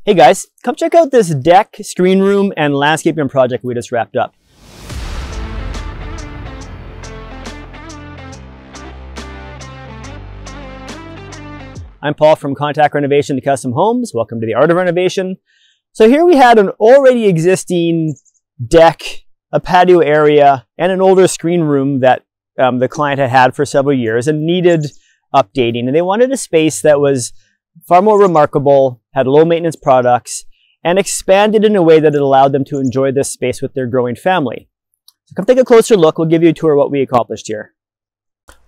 Hey guys, come check out this deck, screen room, and landscaping project we just wrapped up. I'm Paul from Contact Renovation to Custom Homes. Welcome to the Art of Renovation. So here we had an already existing deck, a patio area, and an older screen room that the client had had for several years and needed updating. And they wanted a space that was far more remarkable, had low maintenance products, and expanded in a way that it allowed them to enjoy this space with their growing family. So come take a closer look. We'll give you a tour of what we accomplished here.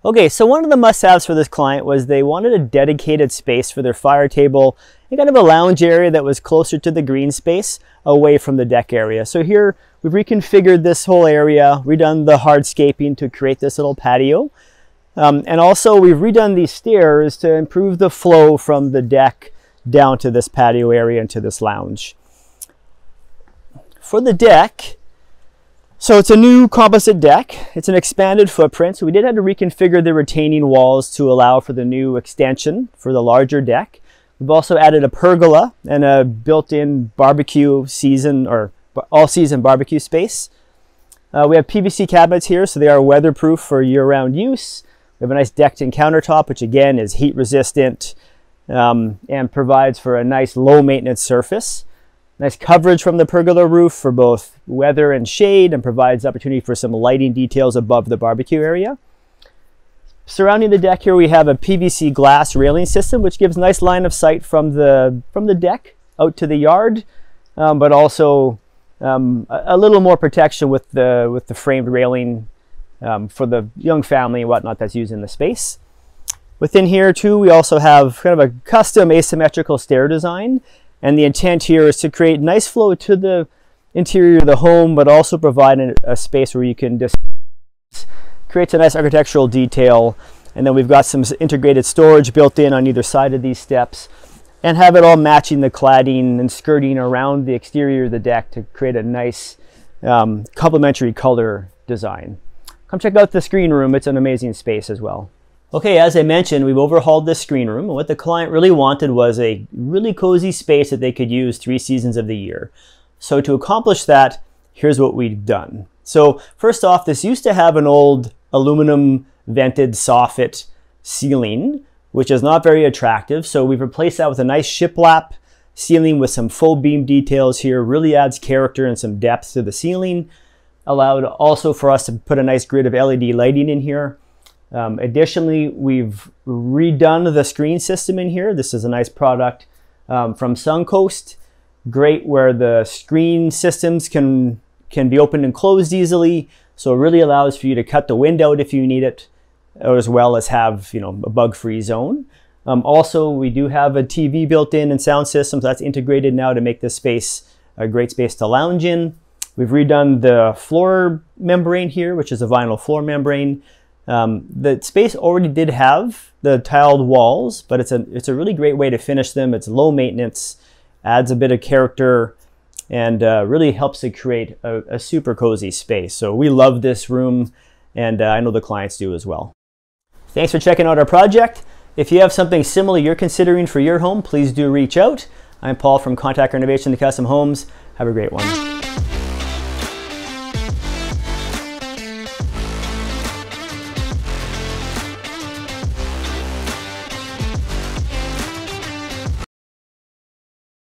Okay, so one of the must-haves for this client was they wanted a dedicated space for their fire table and kind of a lounge area that was closer to the green space away from the deck area. So here we've reconfigured this whole area, redone the hardscaping to create this little patio. And also we've redone these stairs to improve the flow from the deck down to this patio area and to this lounge. For the deck, so it's a new composite deck. It's an expanded footprint. So we did have to reconfigure the retaining walls to allow for the new extension for the larger deck. We've also added a pergola and a built-in barbecue season or all-season barbecue space. We have PVC cabinets here, so they are weatherproof for year-round use. We have a nice decked-in countertop, which again is heat resistant and provides for a nice low-maintenance surface. Nice coverage from the pergola roof for both weather and shade, and provides opportunity for some lighting details above the barbecue area. Surrounding the deck here, we have a PVC glass railing system, which gives nice line of sight from the deck out to the yard, but also a little more protection with the framed railing for the young family and whatnot that's using the space. Within here too, we also have kind of a custom asymmetrical stair design. And the intent here is to create nice flow to the interior of the home, but also provide a space where you can just create a nice architectural detail. And then we've got some integrated storage built in on either side of these steps, and have it all matching the cladding and skirting around the exterior of the deck to create a nice complementary color design. Come check out the screen room. It's an amazing space as well. Okay, as I mentioned, we've overhauled this screen room, and what the client really wanted was a really cozy space that they could use 3 seasons of the year. So to accomplish that, here's what we've done. So first off, this used to have an old aluminum vented soffit ceiling, which is not very attractive. So we've replaced that with a nice shiplap ceiling with some faux beam details here. Really adds character and some depth to the ceiling. Allowed also for us to put a nice grid of LED lighting in here. Additionally, we've redone the screen system in here. This is a nice product from Suncoast. Great where the screen systems can be opened and closed easily. So it really allows for you to cut the wind out if you need it, as well as have, you know, a bug-free zone. Also, we do have a TV built in and sound system, so that's integrated now to make this space a great space to lounge in. We've redone the floor membrane here, which is a vinyl floor membrane. The space already did have the tiled walls, but it's a really great way to finish them. It's low maintenance, adds a bit of character, and really helps to create a super cozy space. So we love this room, and I know the clients do as well. Thanks for checking out our project. If you have something similar you're considering for your home, please do reach out. I'm Paul from Contact Renovation to Custom Homes. Have a great one.